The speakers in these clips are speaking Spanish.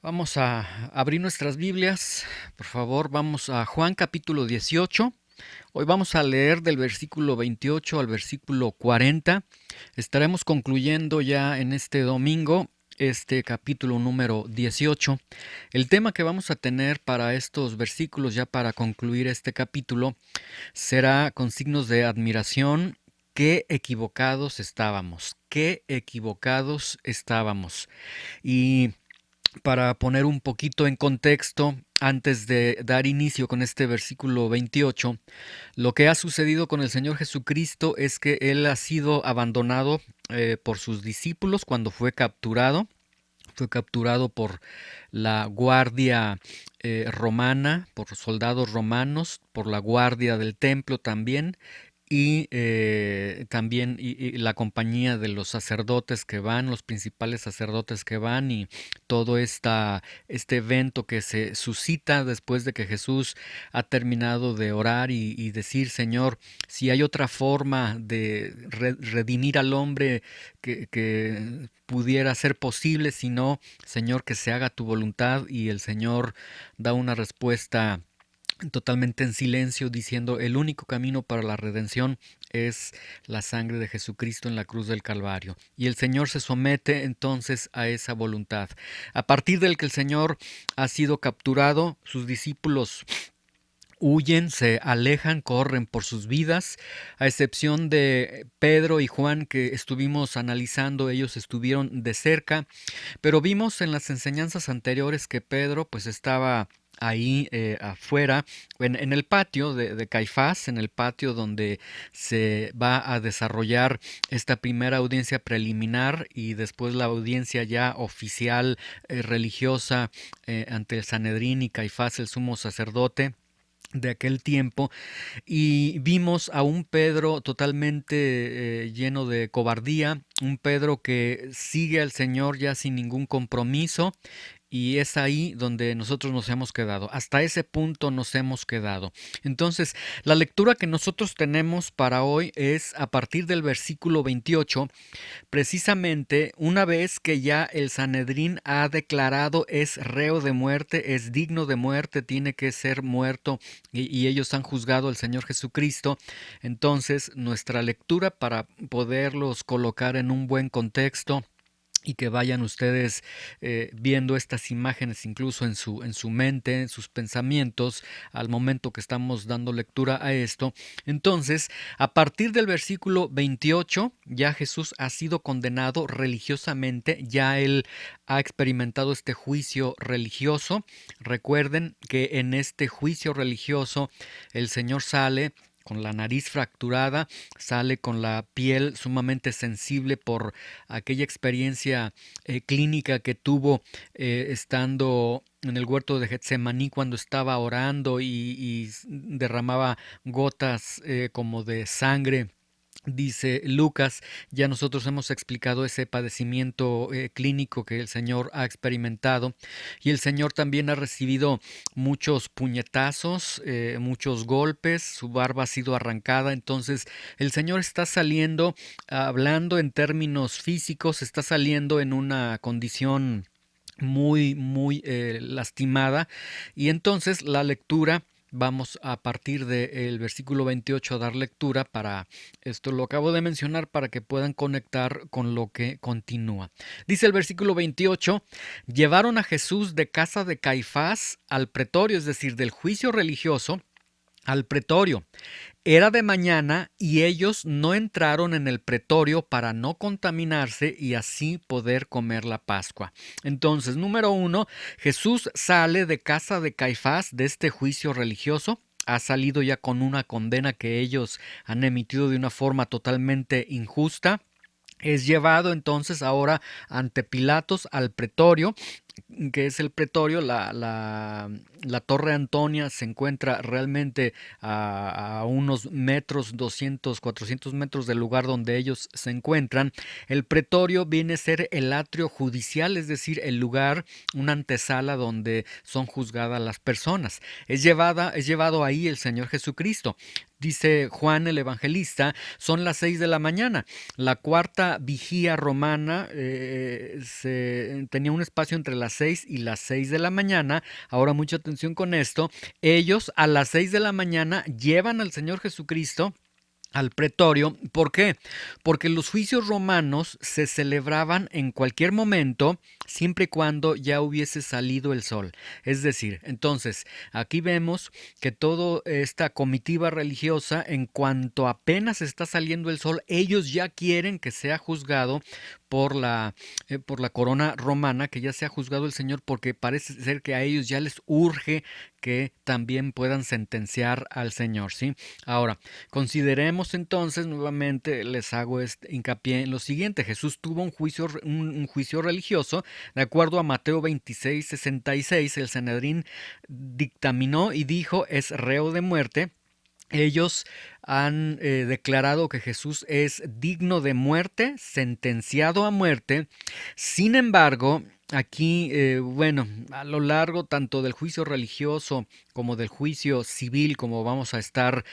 Vamos a abrir nuestras Biblias, por favor, vamos a Juan capítulo 18. Hoy vamos a leer del versículo 28 al versículo 40. Estaremos concluyendo ya en este domingo este capítulo número 18. El tema que vamos a tener para estos versículos, ya para concluir este capítulo, será con signos de admiración. Qué equivocados estábamos, qué equivocados estábamos. Y para poner un poquito en contexto, antes de dar inicio con este versículo 28, lo que ha sucedido con el Señor Jesucristo es que Él ha sido abandonado por sus discípulos cuando fue capturado. Fue capturado por la guardia romana, por soldados romanos, por la guardia del templo también, y también y la compañía de los sacerdotes que van, los principales sacerdotes que van, y todo este evento que se suscita después de que Jesús ha terminado de orar y decir: Señor, si hay otra forma de redimir al hombre que pudiera ser posible, si no, Señor, que se haga tu voluntad. Y el Señor da una respuesta totalmente en silencio, diciendo: el único camino para la redención es la sangre de Jesucristo en la cruz del Calvario. Y el Señor se somete entonces a esa voluntad. A partir del que el Señor ha sido capturado, sus discípulos huyen, se alejan, corren por sus vidas, a excepción de Pedro y Juan, que estuvimos analizando. Ellos estuvieron de cerca, pero vimos en las enseñanzas anteriores que Pedro pues estaba ahí afuera, en el patio de Caifás, en el patio donde se va a desarrollar esta primera audiencia preliminar y después la audiencia ya oficial religiosa ante el Sanedrín y Caifás, el sumo sacerdote de aquel tiempo. Y vimos a un Pedro totalmente lleno de cobardía, un Pedro que sigue al Señor ya sin ningún compromiso. Y es ahí donde nosotros nos hemos quedado. Hasta ese punto nos hemos quedado. Entonces, la lectura que nosotros tenemos para hoy es a partir del versículo 28. Precisamente una vez que ya el Sanedrín ha declarado es reo de muerte, es digno de muerte, tiene que ser muerto, y ellos han juzgado al Señor Jesucristo. Entonces, nuestra lectura, para poderlos colocar en un buen contexto y que vayan ustedes viendo estas imágenes incluso en su mente, en sus pensamientos, al momento que estamos dando lectura a esto. Entonces, a partir del versículo 28, ya Jesús ha sido condenado religiosamente, ya él ha experimentado este juicio religioso. Recuerden que en este juicio religioso el Señor sale con la nariz fracturada, sale con la piel sumamente sensible por aquella experiencia clínica que tuvo estando en el huerto de Getsemaní cuando estaba orando y derramaba gotas como de sangre. Dice Lucas. Ya nosotros hemos explicado ese padecimiento clínico que el Señor ha experimentado, y el Señor también ha recibido muchos puñetazos, muchos golpes, su barba ha sido arrancada. Entonces el Señor está saliendo, hablando en términos físicos, está saliendo en una condición muy, muy lastimada. Y entonces la lectura, vamos a partir del versículo 28 a dar lectura para esto. Lo acabo de mencionar para que puedan conectar con lo que continúa. Dice el versículo 28: llevaron a Jesús de casa de Caifás al pretorio, es decir, del juicio religioso, al pretorio. Era de mañana y ellos no entraron en el pretorio para no contaminarse y así poder comer la Pascua. Entonces, número uno, Jesús sale de casa de Caifás, de este juicio religioso. Ha salido ya con una condena que ellos han emitido de una forma totalmente injusta. Es llevado entonces ahora ante Pilatos al pretorio, que es el pretorio. La Torre Antonia se encuentra realmente a unos metros, 200, 400 metros del lugar donde ellos se encuentran. El pretorio viene a ser el atrio judicial, es decir, el lugar, una antesala donde son juzgadas las personas. Es llevado ahí el Señor Jesucristo. Dice Juan el Evangelista, son las 6 de la mañana. La cuarta vigía romana tenía un espacio entre las las 6 y las 6 de la mañana. Ahora mucha atención con esto. Ellos a las 6 de la mañana llevan al Señor Jesucristo al pretorio. ¿Por qué? Porque los juicios romanos se celebraban en cualquier momento, siempre y cuando ya hubiese salido el sol. Es decir, entonces, aquí vemos que toda esta comitiva religiosa, en cuanto apenas está saliendo el sol, ellos ya quieren que sea juzgado por la corona romana, que ya sea juzgado el Señor, porque parece ser que a ellos ya les urge que también puedan sentenciar al Señor, ¿sí? Ahora, consideremos entonces, nuevamente les hago este hincapié en lo siguiente. Jesús tuvo un juicio religioso. De acuerdo a Mateo 26:66, el Sanedrín dictaminó y dijo: es reo de muerte. Ellos han declarado que Jesús es digno de muerte, sentenciado a muerte. Sin embargo, aquí, bueno, a lo largo tanto del juicio religioso como del juicio civil, como vamos a estar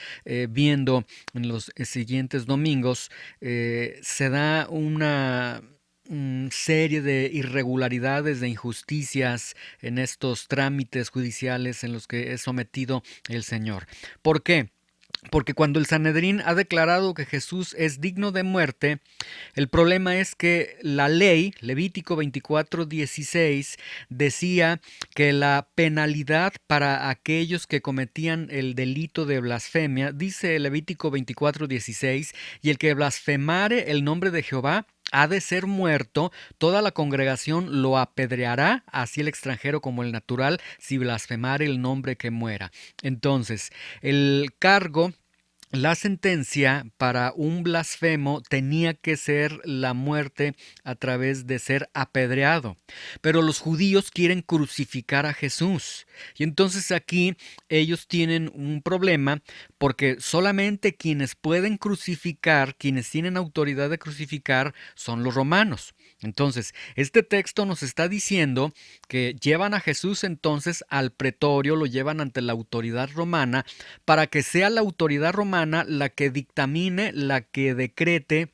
viendo en los siguientes domingos, se da una serie de irregularidades, de injusticias en estos trámites judiciales en los que es sometido el Señor. ¿Por qué? Porque cuando el Sanedrín ha declarado que Jesús es digno de muerte, el problema es que la ley, Levítico 24:16, decía que la penalidad para aquellos que cometían el delito de blasfemia, dice Levítico 24:16, y el que blasfemare el nombre de Jehová ha de ser muerto, toda la congregación lo apedreará, así el extranjero como el natural, si blasfemare el nombre que muera. Entonces, el cargo, la sentencia para un blasfemo tenía que ser la muerte a través de ser apedreado. Pero los judíos quieren crucificar a Jesús. Y entonces aquí ellos tienen un problema, porque solamente quienes pueden crucificar, quienes tienen autoridad de crucificar, son los romanos. Entonces, este texto nos está diciendo que llevan a Jesús entonces al pretorio, lo llevan ante la autoridad romana, para que sea la autoridad romana la que dictamine, la que decrete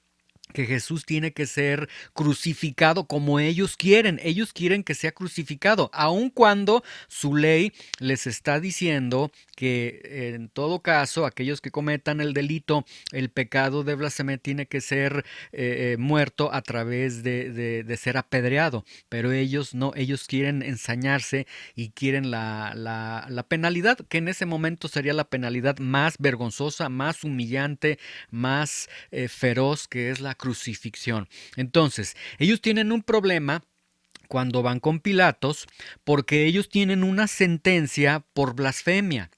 que Jesús tiene que ser crucificado como ellos quieren. Ellos quieren que sea crucificado, aun cuando su ley les está diciendo que en todo caso aquellos que cometan el delito, el pecado de blasfemia, tiene que ser muerto a través de ser apedreado. Pero ellos no, ellos quieren ensañarse y quieren la penalidad, que en ese momento sería la penalidad más vergonzosa, más humillante, más feroz, que es la crucifixión. Entonces, ellos tienen un problema cuando van con Pilatos, porque ellos tienen una sentencia por blasfemia.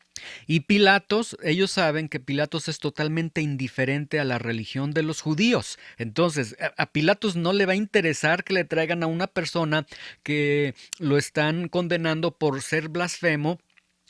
Y Pilatos, ellos saben que Pilatos es totalmente indiferente a la religión de los judíos. Entonces, a Pilatos no le va a interesar que le traigan a una persona que lo están condenando por ser blasfemo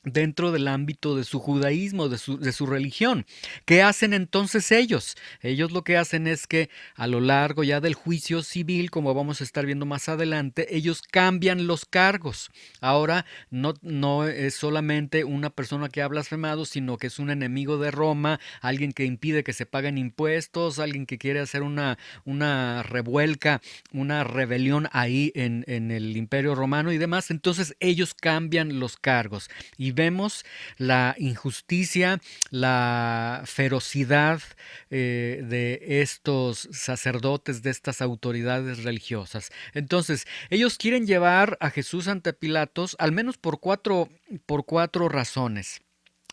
dentro del ámbito de su judaísmo, de su religión. ¿Qué hacen entonces ellos? Ellos lo que hacen es que a lo largo ya del juicio civil, como vamos a estar viendo más adelante, ellos cambian los cargos. Ahora no es solamente una persona que ha blasfemado, sino que es un enemigo de Roma, alguien que impide que se paguen impuestos, alguien que quiere hacer una revuelca, una rebelión ahí en el Imperio Romano y demás. Entonces ellos cambian los cargos. Y vemos la injusticia, la ferocidad de estos sacerdotes, de estas autoridades religiosas. Entonces, ellos quieren llevar a Jesús ante Pilatos al menos por cuatro razones.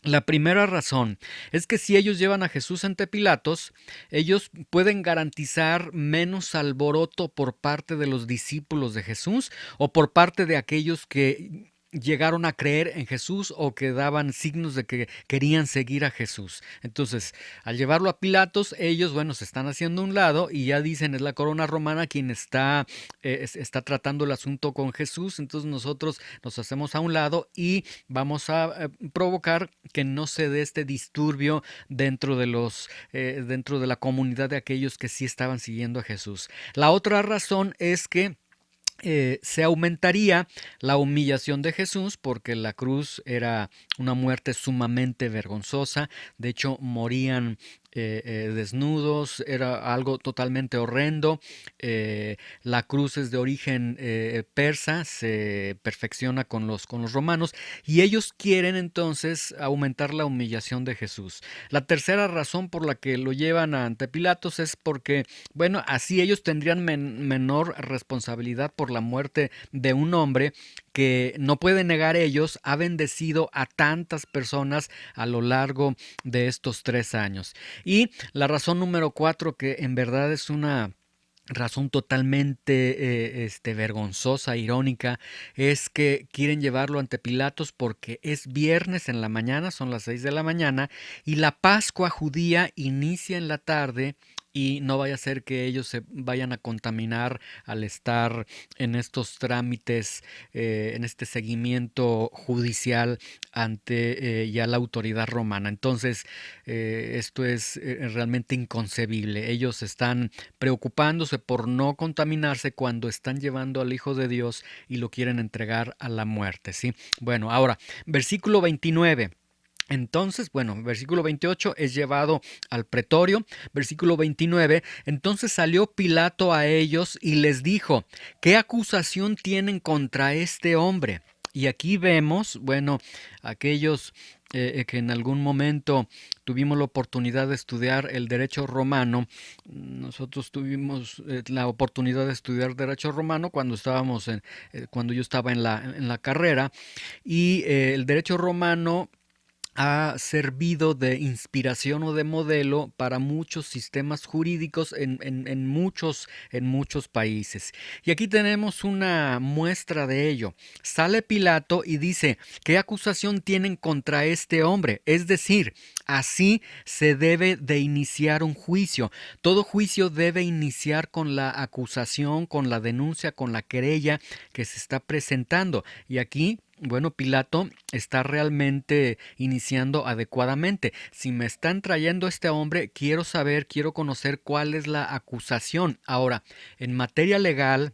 La primera razón es que si ellos llevan a Jesús ante Pilatos, ellos pueden garantizar menos alboroto por parte de los discípulos de Jesús o por parte de aquellos que llegaron a creer en Jesús o que daban signos de que querían seguir a Jesús. Entonces, al llevarlo a Pilatos, ellos, bueno, se están haciendo a un lado y ya dicen, es la corona romana quien está tratando el asunto con Jesús. Entonces nosotros nos hacemos a un lado y vamos a provocar que no se dé este disturbio dentro de la comunidad de aquellos que sí estaban siguiendo a Jesús. La otra razón es que se aumentaría la humillación de Jesús, porque la cruz era una muerte sumamente vergonzosa. De hecho, morían desnudos, era algo totalmente horrendo. La cruz es de origen persa, se perfecciona con los romanos y ellos quieren entonces aumentar la humillación de Jesús. La tercera razón por la que lo llevan ante Pilatos es porque, bueno, así ellos tendrían menor responsabilidad por la muerte de un hombre que no pueden negar ellos, ha bendecido a tantas personas a lo largo de estos 3 años. Y la razón número 4, que en verdad es una razón totalmente vergonzosa, irónica, es que quieren llevarlo ante Pilatos porque es viernes en la mañana, son las 6 de la mañana, y la Pascua judía inicia en la tarde y no vaya a ser que ellos se vayan a contaminar al estar en estos trámites, en este seguimiento judicial ante ya la autoridad romana. Entonces, esto es realmente inconcebible. Ellos están preocupándose por no contaminarse cuando están llevando al Hijo de Dios y lo quieren entregar a la muerte, ¿sí? Bueno, ahora, versículo 29. Entonces, bueno, versículo 28 es llevado al pretorio. Versículo 29, entonces salió Pilato a ellos y les dijo, ¿qué acusación tienen contra este hombre? Y aquí vemos, bueno, aquellos que en algún momento tuvimos la oportunidad de estudiar el derecho romano. Nosotros tuvimos la oportunidad de estudiar derecho romano cuando cuando yo estaba en la carrera, y el derecho romano ha servido de inspiración o de modelo para muchos sistemas jurídicos en muchos países. Y aquí tenemos una muestra de ello. Sale Pilato y dice, ¿qué acusación tienen contra este hombre? Es decir, así se debe de iniciar un juicio. Todo juicio debe iniciar con la acusación, con la denuncia, con la querella que se está presentando. Y aquí, bueno, Pilato está realmente iniciando adecuadamente. Si me están trayendo este hombre, quiero saber, quiero conocer cuál es la acusación. Ahora, en materia legal,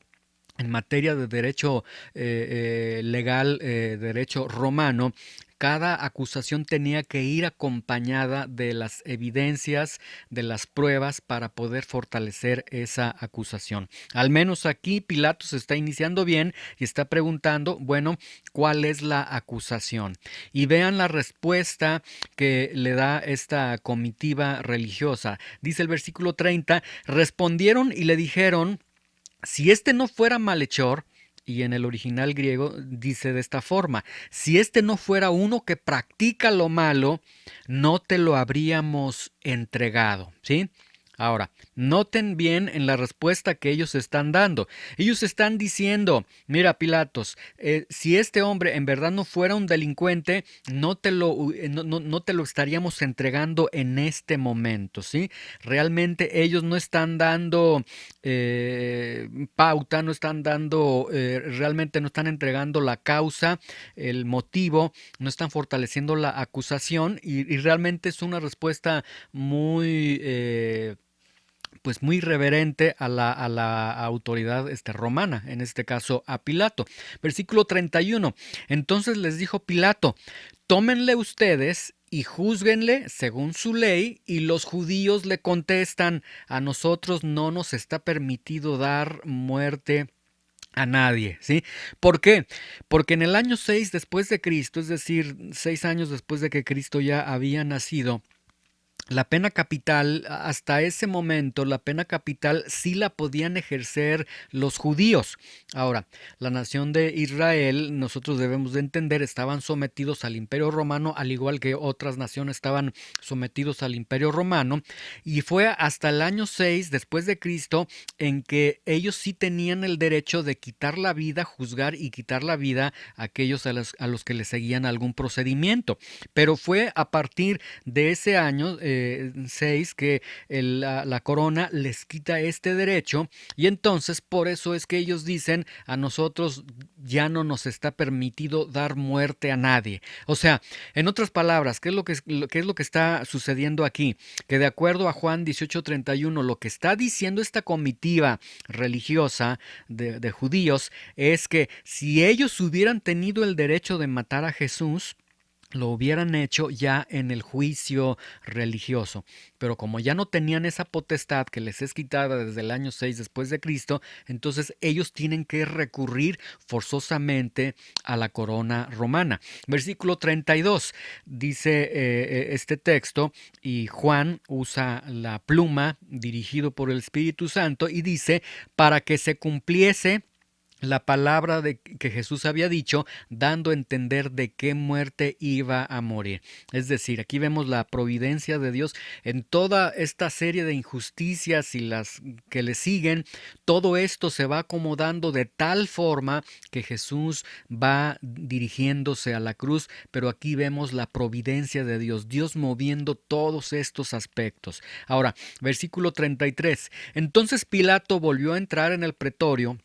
en materia de derecho legal, derecho romano, cada acusación tenía que ir acompañada de las evidencias, de las pruebas para poder fortalecer esa acusación. Al menos aquí Pilatos está iniciando bien y está preguntando, bueno, ¿cuál es la acusación? Y vean la respuesta que le da esta comitiva religiosa. Dice el versículo 30, respondieron y le dijeron, si este no fuera malhechor, y en el original griego dice de esta forma, si este no fuera uno que practica lo malo, no te lo habríamos entregado, ¿sí? Ahora, noten bien en la respuesta que ellos están dando. Ellos están diciendo, mira Pilatos, si este hombre en verdad no fuera un delincuente, no te lo estaríamos entregando en este momento, ¿sí? Realmente ellos no están dando pauta, no están dando, realmente no están entregando la causa, el motivo, no están fortaleciendo la acusación y realmente es una respuesta muy pues muy reverente a la autoridad romana, en este caso a Pilato. Versículo 31. Entonces les dijo Pilato, tómenle ustedes y júzguenle según su ley, y los judíos le contestan, a nosotros no nos está permitido dar muerte a nadie, ¿sí? ¿Por qué? Porque en el año 6 después de Cristo, es decir, 6 años después de que Cristo ya había nacido, la pena capital, hasta ese momento, la pena capital sí la podían ejercer los judíos. Ahora, la nación de Israel, nosotros debemos de entender, estaban sometidos al Imperio Romano, al igual que otras naciones estaban sometidos al Imperio Romano, y fue hasta el año 6 después de Cristo en que ellos sí tenían el derecho de quitar la vida, juzgar y quitar la vida a aquellos a los que le seguían algún procedimiento. Pero fue a partir de ese año 6 que la corona les quita este derecho, y entonces por eso es que ellos dicen, a nosotros ya no nos está permitido dar muerte a nadie. O sea, en otras palabras, qué es lo que está sucediendo aquí? Que de acuerdo a Juan 18:31, lo que está diciendo esta comitiva religiosa de judíos es que si ellos hubieran tenido el derecho de matar a Jesús, lo hubieran hecho ya en el juicio religioso. Pero como ya no tenían esa potestad que les es quitada desde el año 6 después de Cristo, entonces ellos tienen que recurrir forzosamente a la corona romana. Versículo 32 dice este texto, y Juan usa la pluma dirigido por el Espíritu Santo y dice, para que se cumpliese la palabra de que Jesús había dicho, dando a entender de qué muerte iba a morir. Es decir, aquí vemos la providencia de Dios en toda esta serie de injusticias y las que le siguen. Todo esto se va acomodando de tal forma que Jesús va dirigiéndose a la cruz, pero aquí vemos la providencia de Dios, Dios moviendo todos estos aspectos. Ahora, versículo 33. Entonces Pilato volvió a entrar en el pretorio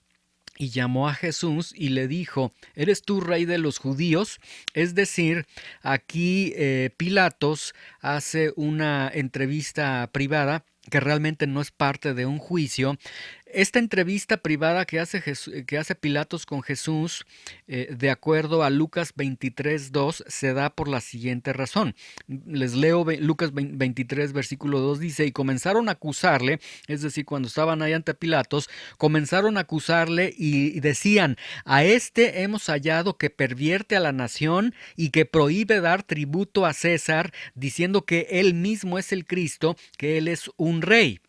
y llamó a Jesús y le dijo, ¿eres tú rey de los judíos? Es decir, aquí Pilatos hace una entrevista privada que realmente no es parte de un juicio. Esta entrevista privada que hace Pilatos con Jesús, de acuerdo a Lucas 23:2, se da por la siguiente razón. Les leo Lucas 23, versículo 2, dice, y comenzaron a acusarle, es decir, cuando estaban ahí ante Pilatos, comenzaron a acusarle y decían, a este hemos hallado que pervierte a la nación y que prohíbe dar tributo a César, diciendo que él mismo es el Cristo, que él es un rey.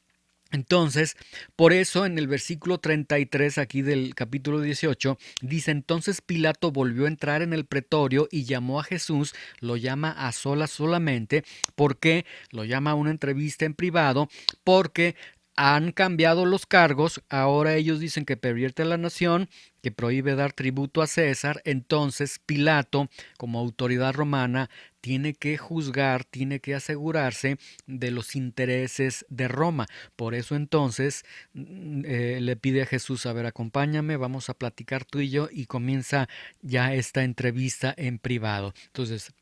Entonces, por eso en el versículo 33 aquí del capítulo 18, dice, entonces Pilato volvió a entrar en el pretorio y llamó a Jesús, lo llama a solas solamente, porque lo llama a una entrevista en privado, porque han cambiado los cargos, ahora ellos dicen que pervierte a la nación, que prohíbe dar tributo a César, entonces Pilato, como autoridad romana, tiene que juzgar, tiene que asegurarse de los intereses de Roma. Por eso entonces le pide a Jesús, a ver, acompáñame, vamos a platicar tú y yo, y comienza ya esta entrevista en privado. Entonces,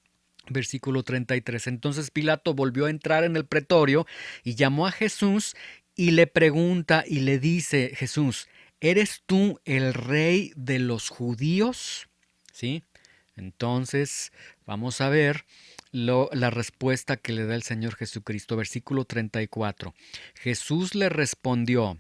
versículo 33. Entonces Pilato volvió a entrar en el pretorio y llamó a Jesús y le pregunta y le dice, Jesús, ¿eres tú el rey de los judíos? ¿Sí? Entonces, vamos a ver la respuesta que le da el Señor Jesucristo. Versículo 34. Jesús le respondió.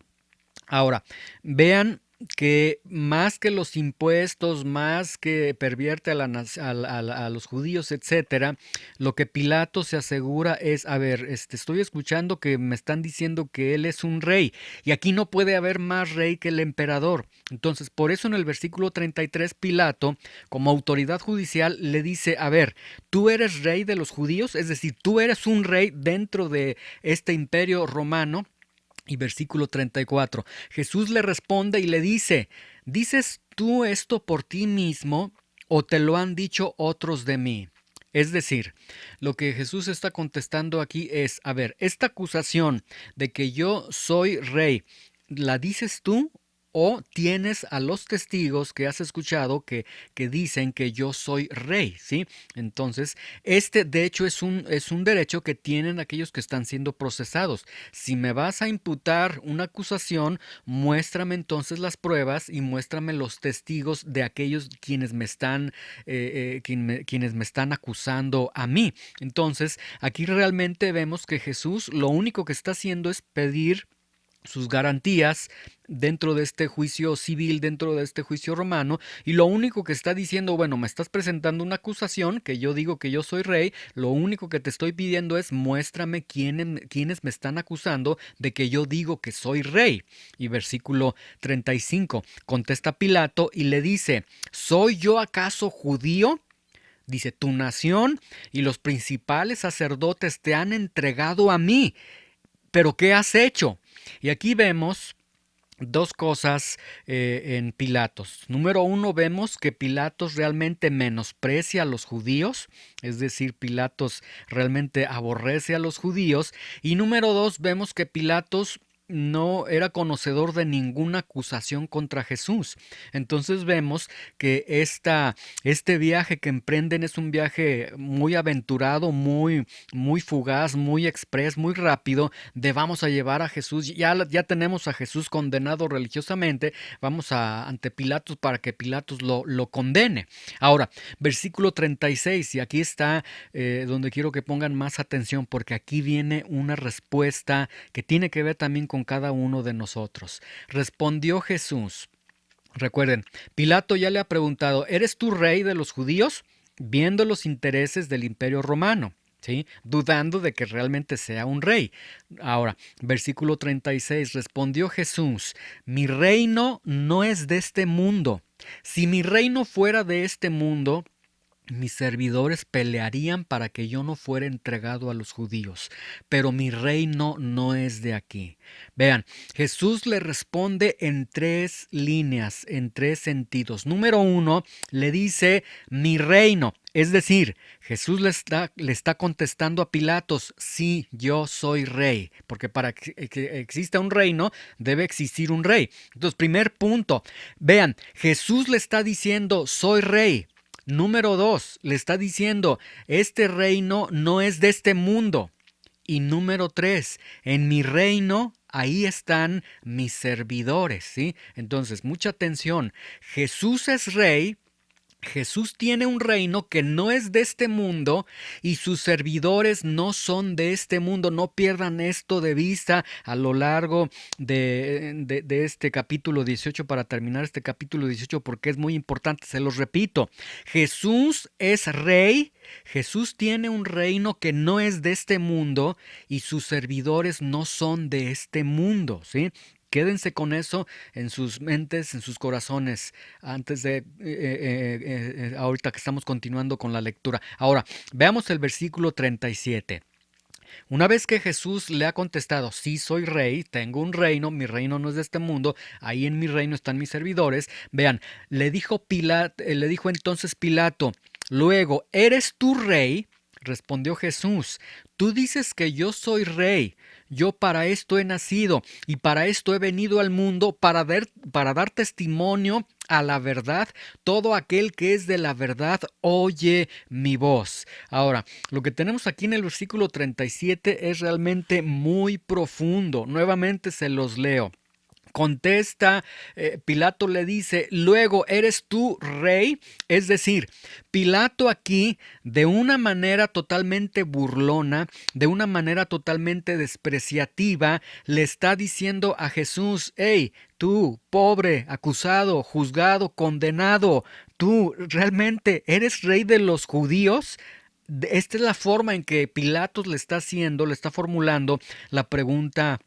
Ahora, vean que más que los impuestos, más que pervierte a los judíos, etcétera, lo que Pilato se asegura es, a ver, estoy escuchando que me están diciendo que él es un rey, y aquí no puede haber más rey que el emperador. Entonces, por eso en el versículo 33, Pilato, como autoridad judicial, le dice, a ver, tú eres rey de los judíos, es decir, tú eres un rey dentro de este imperio romano. Y versículo 34, Jesús le responde y le dice, ¿dices tú esto por ti mismo o te lo han dicho otros de mí? Es decir, lo que Jesús está contestando aquí es, a ver, esta acusación de que yo soy rey, ¿la dices tú? ¿O tienes a los testigos que has escuchado que dicen que yo soy rey? ¿Sí? Entonces, de hecho es un derecho que tienen aquellos que están siendo procesados. Si me vas a imputar una acusación, muéstrame entonces las pruebas y muéstrame los testigos de aquellos quienes me están, quienes me están acusando a mí. Entonces, aquí realmente vemos que Jesús lo único que está haciendo es pedir sus garantías dentro de este juicio civil, dentro de este juicio romano, y lo único que está diciendo, bueno, me estás presentando una acusación, que yo digo que yo soy rey, lo único que te estoy pidiendo es muéstrame quiénes me están acusando de que yo digo que soy rey. Y versículo 35, contesta Pilato y le dice, ¿soy yo acaso judío? Dice, tu nación y los principales sacerdotes te han entregado a mí, pero ¿qué has hecho? Y aquí vemos dos cosas en Pilatos. Número uno, vemos que Pilatos realmente menosprecia a los judíos, es decir, Pilatos realmente aborrece a los judíos. Y número dos, vemos que Pilatos no era conocedor de ninguna acusación contra Jesús. Entonces vemos que este viaje que emprenden es un viaje muy aventurado, muy fugaz, muy express, muy rápido, de vamos a llevar a Jesús. Ya tenemos a Jesús condenado religiosamente, vamos ante Pilatos para que Pilatos lo condene. Ahora, versículo 36, y aquí está donde quiero que pongan más atención, porque aquí viene una respuesta que tiene que ver también con cada uno de nosotros. Respondió Jesús. Recuerden, Pilato ya le ha preguntado, ¿eres tú rey de los judíos? Viendo los intereses del imperio romano, ¿sí? Dudando de que realmente sea un rey. Ahora, versículo 36, respondió Jesús, mi reino no es de este mundo. Si mi reino fuera de este mundo, mis servidores pelearían para que yo no fuera entregado a los judíos, pero mi reino no es de aquí. Vean, Jesús le responde en tres líneas, en tres sentidos. Número uno, le dice mi reino, es decir, Jesús le está contestando a Pilatos, sí, yo soy rey, porque para que exista un reino debe existir un rey. Entonces, primer punto, vean, Jesús le está diciendo, soy rey. Número 2, le está diciendo, este reino no es de este mundo. Y número 3, en mi reino, ahí están mis servidores, ¿sí? Entonces, mucha atención, Jesús es rey. Jesús tiene un reino que no es de este mundo y sus servidores no son de este mundo. No pierdan esto de vista a lo largo de este capítulo 18 para terminar este capítulo 18 porque es muy importante. Se los repito, Jesús es rey, Jesús tiene un reino que no es de este mundo y sus servidores no son de este mundo, ¿sí? Quédense con eso en sus mentes, en sus corazones, antes de ahorita que estamos continuando con la lectura. Ahora, veamos el versículo 37. Una vez que Jesús le ha contestado, sí soy rey, tengo un reino, mi reino no es de este mundo, ahí en mi reino están mis servidores. Vean, le dijo entonces Pilato, luego, ¿eres tú rey? Respondió Jesús, tú dices que yo soy rey. Yo para esto he nacido y para esto he venido al mundo para dar testimonio a la verdad. Todo aquel que es de la verdad oye mi voz. Ahora, lo que tenemos aquí en el versículo 37 es realmente muy profundo. Nuevamente se los leo. Contesta, Pilato le dice, luego, ¿eres tú rey? Es decir, Pilato aquí, de una manera totalmente burlona, de una manera totalmente despreciativa, le está diciendo a Jesús, hey, tú, pobre, acusado, juzgado, condenado, ¿tú realmente eres rey de los judíos? Esta es la forma en que Pilatos le está formulando la pregunta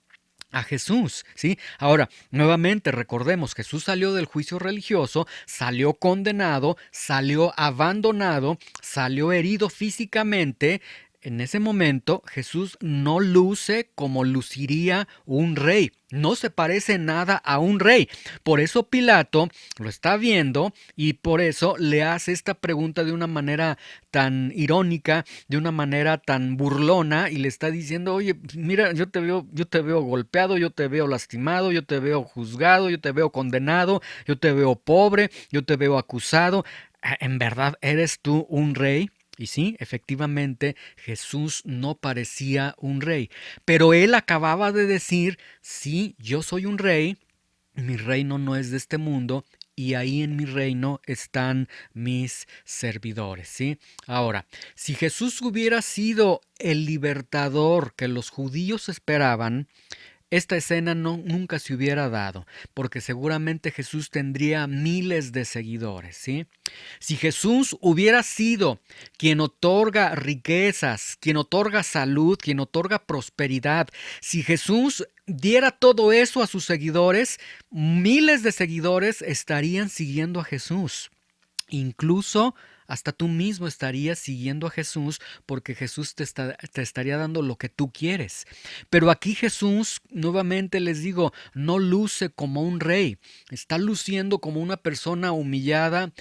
a Jesús, ¿sí? Ahora, nuevamente recordemos, Jesús salió del juicio religioso, salió condenado, salió abandonado, salió herido físicamente. En ese momento Jesús no luce como luciría un rey, no se parece nada a un rey. Por eso Pilato lo está viendo y por eso le hace esta pregunta de una manera tan irónica, de una manera tan burlona y le está diciendo, oye, mira, yo te veo golpeado, yo te veo lastimado, yo te veo juzgado, yo te veo condenado, yo te veo pobre, yo te veo acusado. ¿En verdad eres tú un rey? Y sí, efectivamente, Jesús no parecía un rey, pero él acababa de decir, sí, yo soy un rey, mi reino no es de este mundo y ahí en mi reino están mis servidores, ¿sí? Ahora, si Jesús hubiera sido el libertador que los judíos esperaban, esta escena nunca se hubiera dado, porque seguramente Jesús tendría miles de seguidores, ¿sí? Si Jesús hubiera sido quien otorga riquezas, quien otorga salud, quien otorga prosperidad, si Jesús diera todo eso a sus seguidores, miles de seguidores estarían siguiendo a Jesús. Incluso hasta tú mismo estarías siguiendo a Jesús porque Jesús te estaría dando lo que tú quieres. Pero aquí Jesús, nuevamente les digo, no luce como un rey, está luciendo como una persona humillada,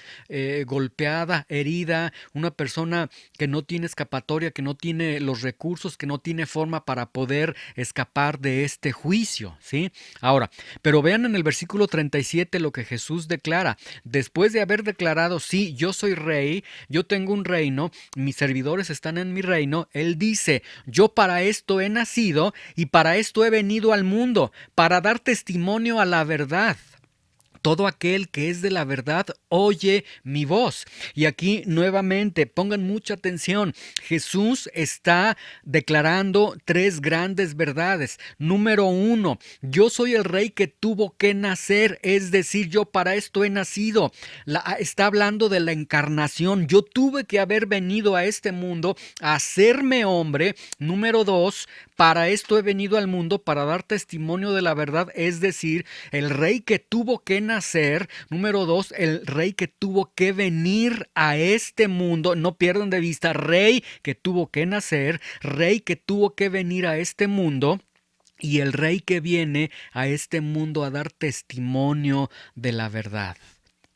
golpeada, herida, una persona que no tiene escapatoria, que no tiene los recursos, que no tiene forma para poder escapar de este juicio, ¿sí? Ahora, pero vean en el versículo 37 lo que Jesús declara. Después de haber declarado, sí, yo soy rey, yo tengo un reino, mis servidores están en mi reino, Él dice, yo para esto he nacido y para esto he venido al mundo, para dar testimonio a la verdad. Todo aquel que es de la verdad oye mi voz. Y aquí nuevamente pongan mucha atención. Jesús está declarando tres grandes verdades. Número uno, yo soy el rey que tuvo que nacer, es decir, yo para esto he nacido. Está hablando de la encarnación. Yo tuve que haber venido a este mundo a hacerme hombre. Número dos, para esto he venido al mundo para dar testimonio de la verdad, es decir, el rey que tuvo que nacer. Número dos, el rey que tuvo que venir a este mundo. No pierdan de vista, rey que tuvo que nacer, rey que tuvo que venir a este mundo. Y el rey que viene a este mundo a dar testimonio de la verdad.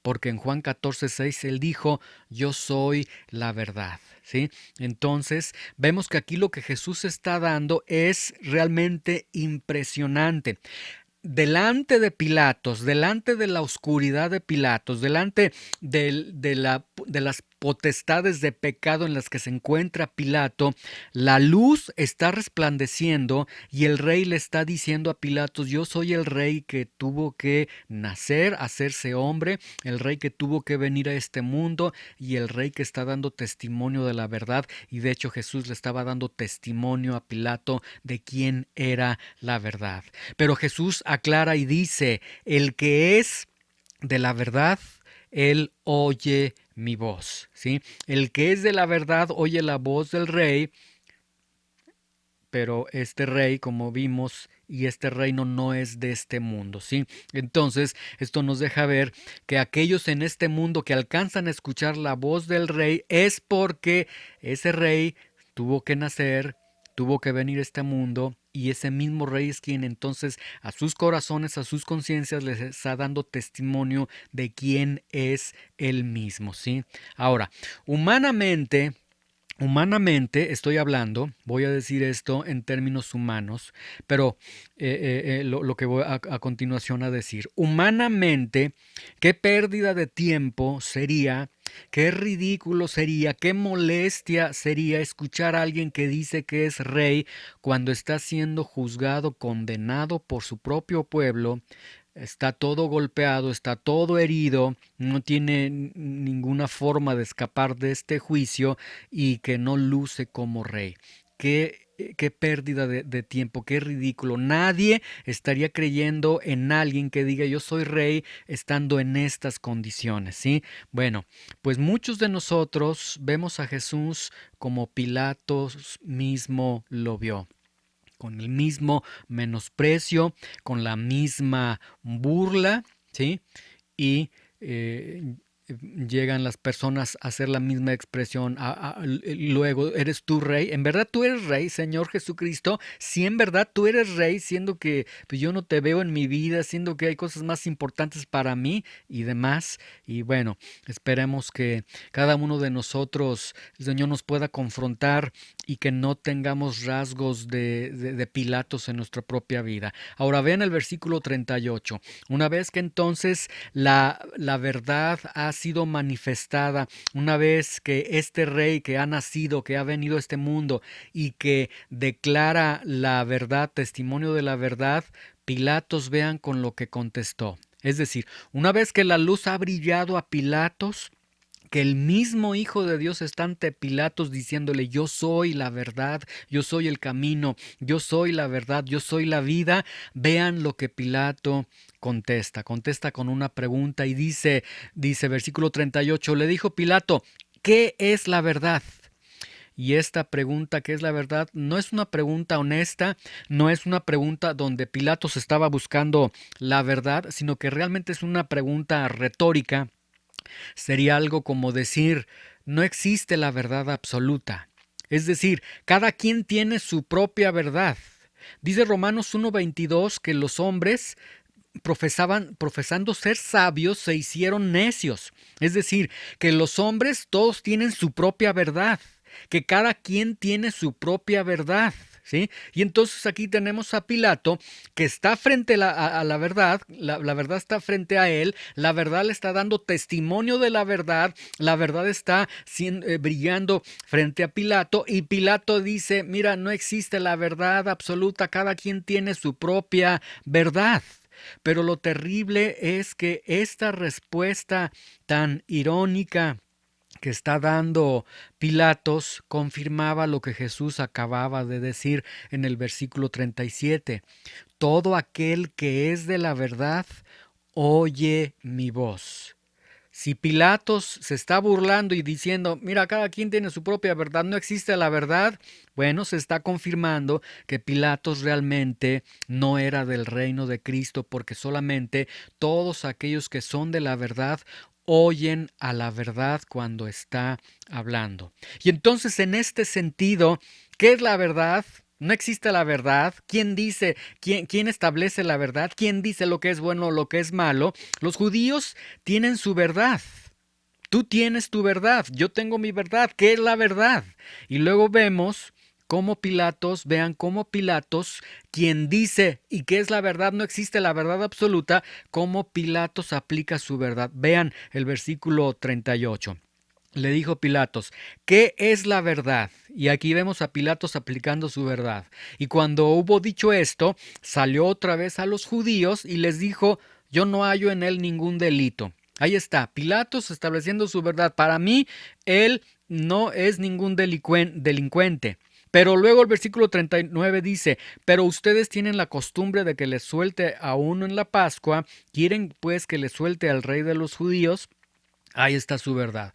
Porque en Juan 14:6 Él dijo, yo soy la verdad. ¿Sí? Entonces vemos que aquí lo que Jesús está dando es realmente impresionante. Delante de Pilatos, delante de la oscuridad de Pilatos, delante de las potestades de pecado en las que se encuentra Pilato, la luz está resplandeciendo y el rey le está diciendo a Pilatos, yo soy el rey que tuvo que nacer, hacerse hombre, el rey que tuvo que venir a este mundo y el rey que está dando testimonio de la verdad. Y de hecho Jesús le estaba dando testimonio a Pilato de quién era la verdad. Pero Jesús aclara y dice, el que es de la verdad, él oye mi voz, ¿sí? El que es de la verdad oye la voz del rey, pero este rey, como vimos, y este reino no es de este mundo, ¿sí? Entonces, esto nos deja ver que aquellos en este mundo que alcanzan a escuchar la voz del rey es porque ese rey tuvo que nacer, tuvo que venir a este mundo, y ese mismo rey es quien entonces a sus corazones, a sus conciencias les está dando testimonio de quién es él mismo, ¿sí? Ahora, humanamente estoy hablando, voy a decir esto en términos humanos, pero lo que voy a continuación a decir, humanamente, qué pérdida de tiempo sería, qué ridículo sería, qué molestia sería escuchar a alguien que dice que es rey cuando está siendo juzgado, condenado por su propio pueblo. Está todo golpeado, está todo herido, no tiene ninguna forma de escapar de este juicio y que no luce como rey. Qué pérdida de tiempo, qué ridículo. Nadie estaría creyendo en alguien que diga yo soy rey estando en estas condiciones, ¿sí? Bueno, pues muchos de nosotros vemos a Jesús como Pilatos mismo lo vio, con el mismo menosprecio, con la misma burla, ¿sí? Y llegan las personas a hacer la misma expresión. Luego, ¿eres tú rey? ¿En verdad tú eres rey, Señor Jesucristo? Si en verdad tú eres rey, siendo que pues, yo no te veo en mi vida, siendo que hay cosas más importantes para mí y demás. Y bueno, esperemos que cada uno de nosotros, el Señor nos pueda confrontar y que no tengamos rasgos de Pilatos en nuestra propia vida. Ahora vean el versículo 38. Una vez que entonces la verdad ha sido manifestada, una vez que este rey que ha nacido, que ha venido a este mundo y que declara la verdad, testimonio de la verdad, Pilatos vean con lo que contestó. Es decir, una vez que la luz ha brillado a Pilatos, que el mismo Hijo de Dios está ante Pilatos diciéndole yo soy la verdad, yo soy el camino, yo soy la verdad, yo soy la vida. Vean lo que Pilato contesta con una pregunta y dice versículo 38, le dijo Pilato, ¿qué es la verdad? Y esta pregunta, ¿qué es la verdad? No es una pregunta honesta, no es una pregunta donde Pilatos estaba buscando la verdad, sino que realmente es una pregunta retórica. Sería algo como decir, no existe la verdad absoluta. Es decir, cada quien tiene su propia verdad. Dice Romanos 1:22 que los hombres profesando ser sabios, se hicieron necios. Es decir, que los hombres todos tienen su propia verdad, que cada quien tiene su propia verdad. ¿Sí? Y entonces aquí tenemos a Pilato que está frente a la verdad, la verdad está frente a él, la verdad le está dando testimonio de la verdad está brillando frente a Pilato y Pilato dice, mira, no existe la verdad absoluta, cada quien tiene su propia verdad. Pero lo terrible es que esta respuesta tan irónica que está dando Pilatos confirmaba lo que Jesús acababa de decir en el versículo 37. Todo aquel que es de la verdad, oye mi voz. Si Pilatos se está burlando y diciendo, mira, cada quien tiene su propia verdad, no existe la verdad, bueno, se está confirmando que Pilatos realmente no era del reino de Cristo, porque solamente todos aquellos que son de la verdad oyen a la verdad cuando está hablando. Y entonces, en este sentido, ¿qué es la verdad? No existe la verdad. ¿Quién dice, quién establece la verdad? ¿Quién dice lo que es bueno o lo que es malo? Los judíos tienen su verdad. Tú tienes tu verdad, yo tengo mi verdad. ¿Qué es la verdad? Y luego vemos vean cómo Pilatos, quien dice y qué es la verdad, no existe la verdad absoluta, cómo Pilatos aplica su verdad. Vean el versículo 38. Le dijo Pilatos, ¿qué es la verdad? Y aquí vemos a Pilatos aplicando su verdad. Y cuando hubo dicho esto, salió otra vez a los judíos y les dijo, yo no hallo en él ningún delito. Ahí está, Pilatos estableciendo su verdad. Para mí, él no es ningún delincuente. Pero luego el versículo 39 dice, pero ustedes tienen la costumbre de que les suelte a uno en la Pascua, quieren pues que le suelte al rey de los judíos. Ahí está su verdad.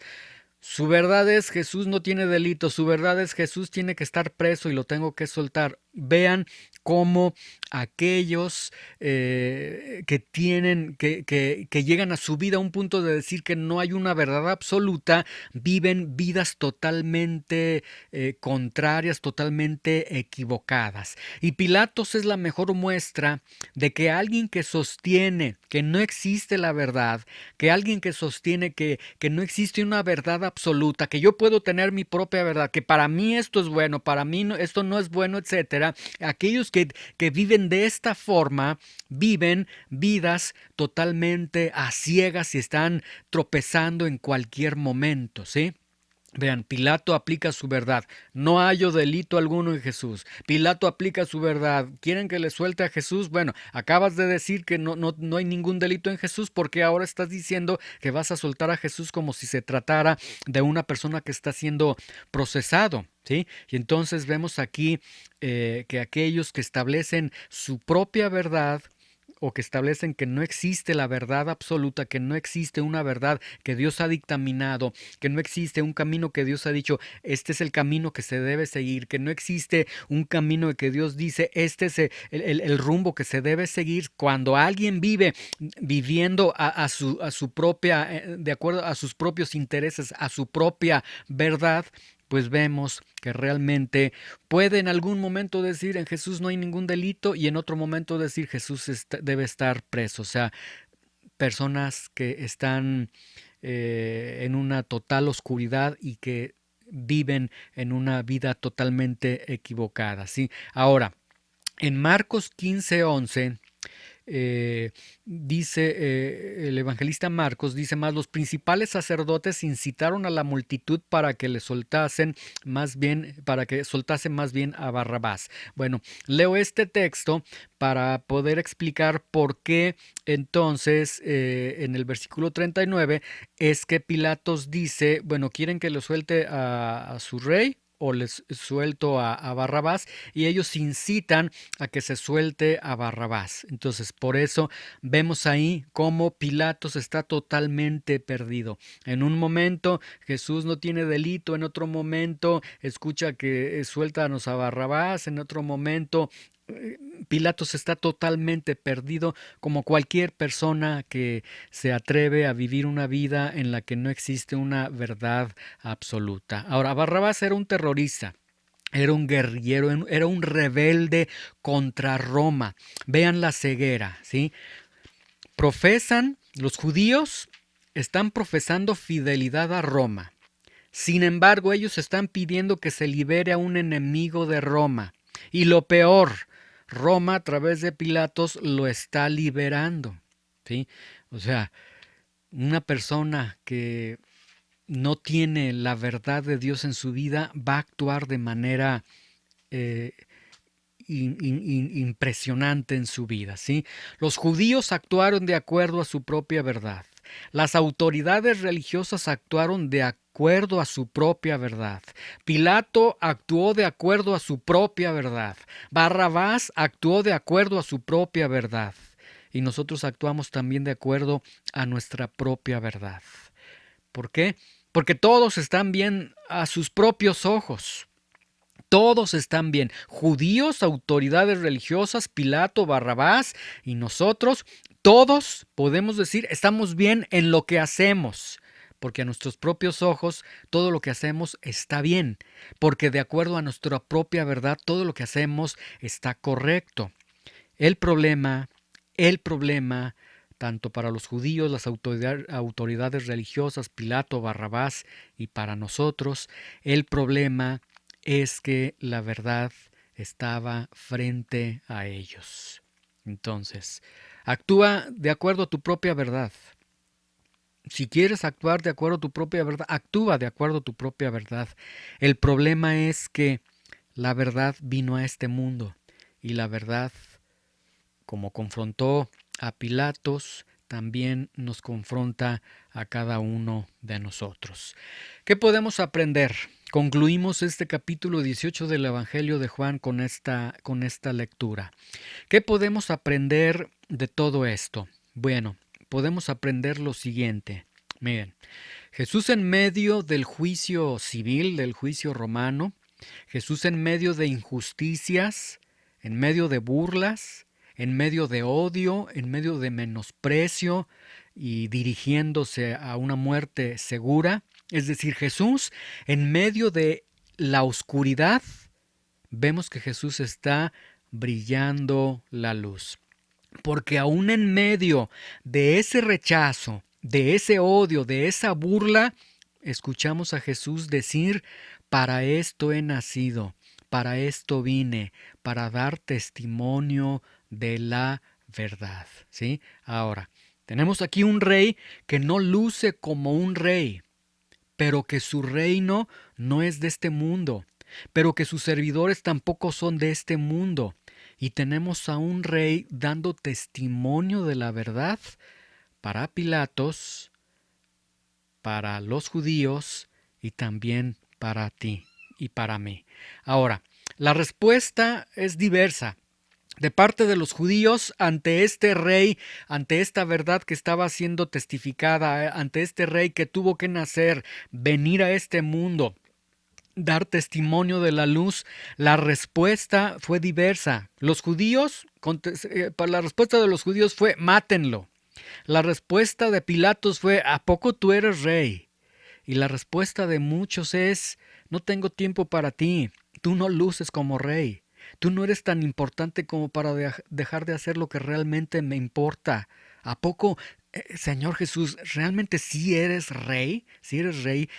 Su verdad es Jesús no tiene delito, su verdad es Jesús tiene que estar preso y lo tengo que soltar. Vean cómo aquellos que llegan a su vida a un punto de decir que no hay una verdad absoluta, viven vidas totalmente contrarias, totalmente equivocadas. Y Pilatos es la mejor muestra de que alguien que sostiene que no existe la verdad, que alguien que sostiene que no existe una verdad absoluta, que yo puedo tener mi propia verdad, que para mí esto es bueno, para mí esto no es bueno, etcétera. Aquellos que viven de esta forma, viven vidas totalmente a ciegas y están tropezando en cualquier momento, ¿sí? Vean, Pilato aplica su verdad. No hallo delito alguno en Jesús. Pilato aplica su verdad. ¿Quieren que le suelte a Jesús? Bueno, acabas de decir que no hay ningún delito en Jesús, porque ahora estás diciendo que vas a soltar a Jesús como si se tratara de una persona que está siendo procesado. ¿Sí? Y entonces vemos aquí que aquellos que establecen su propia verdad o que establecen que no existe la verdad absoluta, que no existe una verdad que Dios ha dictaminado, que no existe un camino que Dios ha dicho, este es el camino que se debe seguir, que no existe un camino que Dios dice, este es el rumbo que se debe seguir. Cuando alguien vive viviendo a su propia, de acuerdo a sus propios intereses, a su propia verdad, pues vemos que realmente puede en algún momento decir en Jesús no hay ningún delito y en otro momento decir Jesús debe estar preso. O sea, personas que están en una total oscuridad y que viven en una vida totalmente equivocada, ¿sí? Ahora, en Marcos 15:11 eh, dice el evangelista Marcos, dice más, los principales sacerdotes incitaron a la multitud para que le soltasen para que soltasen más bien a Barrabás. Bueno, leo este texto para poder explicar por qué entonces en el versículo 39 es que Pilatos dice, bueno, ¿quieren que lo suelte a su rey? O les suelto a Barrabás, y ellos incitan a que se suelte a Barrabás. Entonces, por eso vemos ahí cómo Pilatos está totalmente perdido. En un momento Jesús no tiene delito, en otro momento escucha que suéltanos a Barrabás, en otro momento Pilatos está totalmente perdido, como cualquier persona que se atreve a vivir una vida en la que no existe una verdad absoluta. Ahora, Barrabás era un terrorista. Era un guerrillero, era un rebelde contra Roma. Vean la ceguera, ¿sí? Los judíos están profesando fidelidad a Roma. Sin embargo, ellos están pidiendo que se libere a un enemigo de Roma. Y lo peor, Roma a través de Pilatos lo está liberando, ¿sí? O sea, una persona que no tiene la verdad de Dios en su vida va a actuar de manera eh, impresionante en su vida, ¿sí? Los judíos actuaron de acuerdo a su propia verdad. Las autoridades religiosas actuaron de acuerdo a su propia verdad. Pilato actuó de acuerdo a su propia verdad. Barrabás actuó de acuerdo a su propia verdad. Y nosotros actuamos también de acuerdo a nuestra propia verdad. ¿Por qué? Porque todos están bien a sus propios ojos. Todos están bien. Judíos, autoridades religiosas, Pilato, Barrabás y nosotros, todos podemos decir estamos bien en lo que hacemos. Porque a nuestros propios ojos todo lo que hacemos está bien. Porque de acuerdo a nuestra propia verdad todo lo que hacemos está correcto. El problema, tanto para los judíos, las autoridades religiosas, Pilato, Barrabás y para nosotros, el problema es que la verdad estaba frente a ellos. Entonces, actúa de acuerdo a tu propia verdad. Si quieres actuar de acuerdo a tu propia verdad, actúa de acuerdo a tu propia verdad. El problema es que la verdad vino a este mundo y la verdad, como confrontó a Pilatos, también nos confronta a cada uno de nosotros. ¿Qué podemos aprender? Concluimos este capítulo 18 del Evangelio de Juan con esta lectura. ¿Qué podemos aprender de todo esto? Bueno, podemos aprender lo siguiente. Miren, Jesús en medio del juicio civil, del juicio romano, Jesús en medio de injusticias, en medio de burlas, en medio de odio, en medio de menosprecio y dirigiéndose a una muerte segura. Es decir, Jesús en medio de la oscuridad, vemos que Jesús está brillando la luz. Porque aún en medio de ese rechazo, de ese odio, de esa burla, escuchamos a Jesús decir: para esto he nacido, para esto vine, para dar testimonio de la verdad. ¿Sí? Ahora, tenemos aquí un rey que no luce como un rey, pero que su reino no es de este mundo, pero que sus servidores tampoco son de este mundo. Y tenemos a un rey dando testimonio de la verdad para Pilatos, para los judíos y también para ti y para mí. Ahora, la respuesta es diversa. De parte de los judíos ante este rey, ante esta verdad que estaba siendo testificada, ante este rey que tuvo que nacer, venir a este mundo, dar testimonio de la luz, la respuesta fue diversa. La respuesta de los judíos fue: mátenlo. La respuesta de Pilatos fue: ¿a poco tú eres rey? Y la respuesta de muchos es: no tengo tiempo para ti, tú no luces como rey. Tú no eres tan importante como para dejar de hacer lo que realmente me importa. ¿A poco, Señor Jesús, realmente sí eres rey? ¿Sí eres rey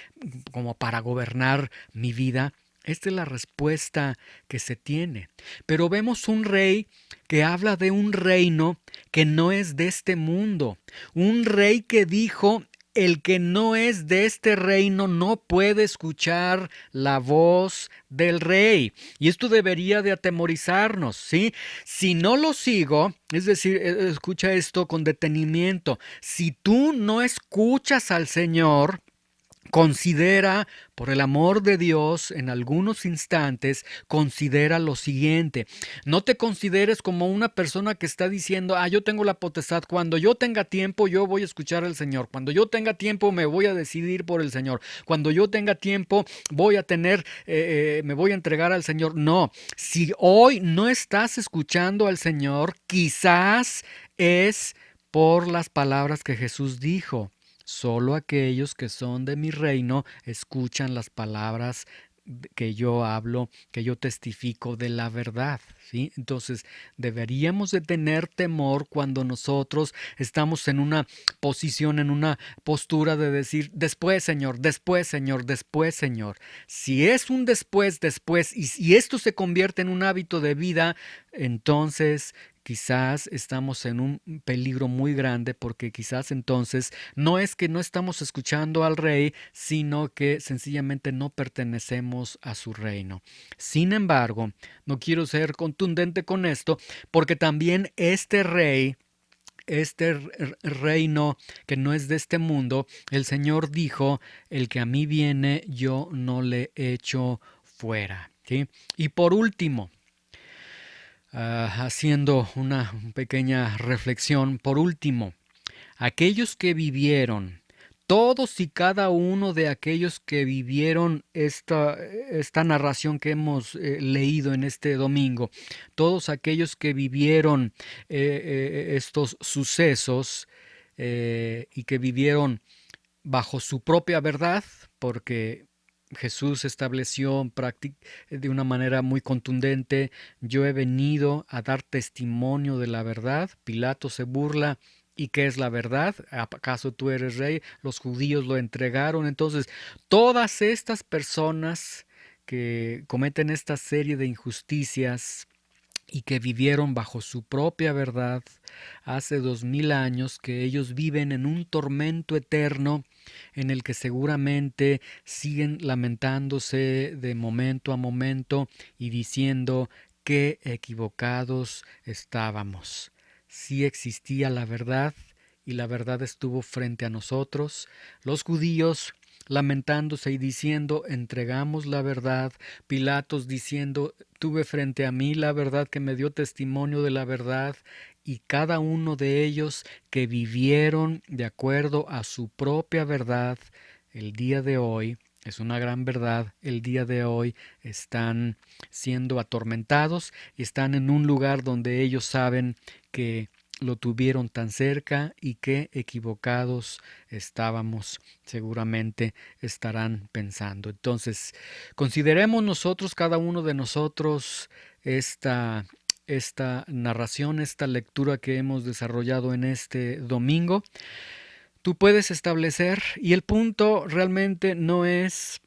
como para gobernar mi vida? Esta es la respuesta que se tiene. Pero vemos un rey que habla de un reino que no es de este mundo. Un rey que dijo: el que no es de este reino no puede escuchar la voz del rey. Y esto debería de atemorizarnos, ¿sí? Si no lo sigo, es decir, escucha esto con detenimiento. Si tú no escuchas al Señor, Considera, por el amor de Dios, en algunos instantes, considera lo siguiente. No te consideres como una persona que está diciendo, yo tengo la potestad. Cuando yo tenga tiempo, yo voy a escuchar al Señor. Cuando yo tenga tiempo, me voy a decidir por el Señor. Cuando yo tenga tiempo, voy a tener, me voy a entregar al Señor. No, si hoy no estás escuchando al Señor, quizás es por las palabras que Jesús dijo. Solo aquellos que son de mi reino escuchan las palabras que yo hablo, que yo testifico de la verdad, ¿sí? Entonces, deberíamos de tener temor cuando nosotros estamos en una posición, en una postura de decir, después, Señor, después, Señor, después, Señor. Si es un después, después, y si esto se convierte en un hábito de vida, entonces quizás estamos en un peligro muy grande, porque quizás entonces no es que no estamos escuchando al rey, sino que sencillamente no pertenecemos a su reino. Sin embargo, no quiero ser contundente con esto, porque también este reino que no es de este mundo, el Señor dijo, el que a mí viene, yo no le echo fuera, ¿sí? Y por último, haciendo una pequeña reflexión, por último, aquellos que vivieron, todos y cada uno de aquellos que vivieron esta narración que hemos leído en este domingo, todos aquellos que vivieron estos sucesos y que vivieron bajo su propia verdad, porque Jesús estableció de una manera muy contundente, yo he venido a dar testimonio de la verdad. Pilato se burla. ¿Y qué es la verdad? ¿Acaso tú eres rey? Los judíos lo entregaron. Entonces, todas estas personas que cometen esta serie de injusticias y que vivieron bajo su propia verdad hace 2000 años, que ellos viven en un tormento eterno en el que seguramente siguen lamentándose de momento a momento y diciendo qué equivocados estábamos. Sí existía la verdad y la verdad estuvo frente a nosotros. Los judíos lamentándose y diciendo, entregamos la verdad. Pilatos diciendo, tuve frente a mí la verdad que me dio testimonio de la verdad. Y cada uno de ellos que vivieron de acuerdo a su propia verdad, el día de hoy, es una gran verdad, el día de hoy están siendo atormentados y están en un lugar donde ellos saben que lo tuvieron tan cerca y qué equivocados estábamos, seguramente estarán pensando. Entonces, consideremos nosotros, cada uno de nosotros, esta narración, esta lectura que hemos desarrollado en este domingo. Tú puedes establecer, y el punto realmente no es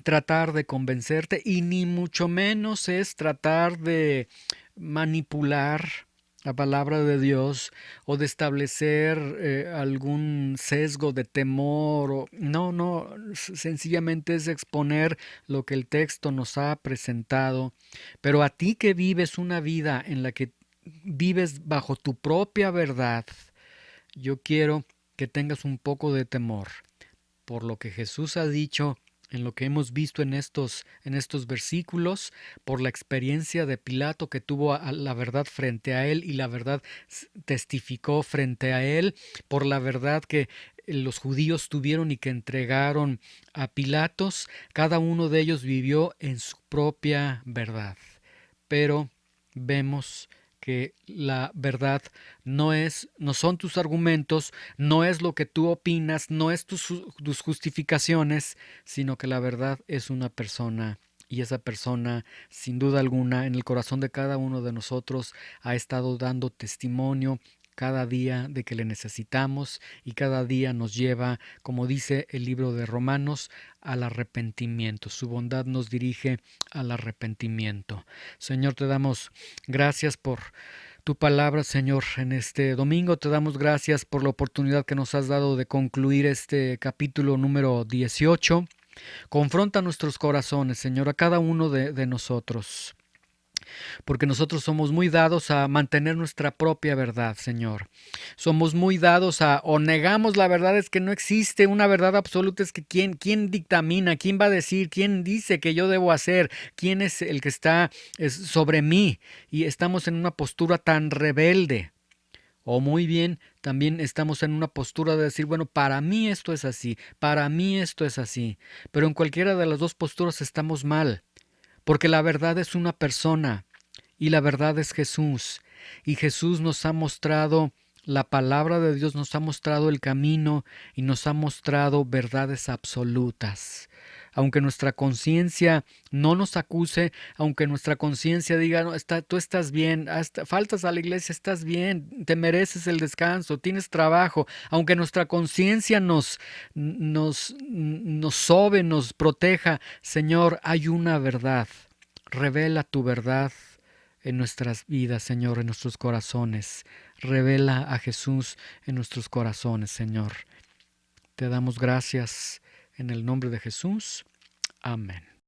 tratar de convencerte y ni mucho menos es tratar de manipular la palabra de Dios o de establecer algún sesgo de temor. No, sencillamente es exponer lo que el texto nos ha presentado. Pero a ti que vives una vida en la que vives bajo tu propia verdad, yo quiero que tengas un poco de temor por lo que Jesús ha dicho, en lo que hemos visto en estos versículos, por la experiencia de Pilato que tuvo a la verdad frente a él y la verdad testificó frente a él, por la verdad que los judíos tuvieron y que entregaron a Pilatos. Cada uno de ellos vivió en su propia verdad. Pero vemos que la verdad no son tus argumentos, no es lo que tú opinas, no es tus justificaciones, sino que la verdad es una persona. Y esa persona, sin duda alguna, en el corazón de cada uno de nosotros ha estado dando testimonio cada día de que le necesitamos y cada día nos lleva, como dice el libro de Romanos, al arrepentimiento. Su bondad nos dirige al arrepentimiento. Señor, te damos gracias por tu palabra, Señor, en este domingo. Te damos gracias por la oportunidad que nos has dado de concluir este capítulo número 18. Confronta nuestros corazones, Señor, a cada uno de nosotros. porque nosotros somos muy dados a mantener nuestra propia verdad, Señor. Somos muy dados a, o negamos la verdad, es que no existe una verdad absoluta, es que quién dictamina, quién va a decir, quién dice que yo debo hacer, quién es el que está sobre mí, y estamos en una postura tan rebelde. O muy bien, también estamos en una postura de decir, bueno, para mí esto es así, para mí esto es así, pero en cualquiera de las dos posturas estamos mal, porque la verdad es una persona y la verdad es Jesús. Y Jesús nos ha mostrado, la palabra de Dios nos ha mostrado el camino y nos ha mostrado verdades absolutas. Aunque nuestra conciencia no nos acuse, aunque nuestra conciencia diga, no, tú estás bien, faltas a la iglesia, estás bien, te mereces el descanso, tienes trabajo, aunque nuestra conciencia nos sobe, nos proteja, Señor, hay una verdad. Revela tu verdad en nuestras vidas, Señor, en nuestros corazones. Revela a Jesús en nuestros corazones, Señor. Te damos gracias en el nombre de Jesús. Amén.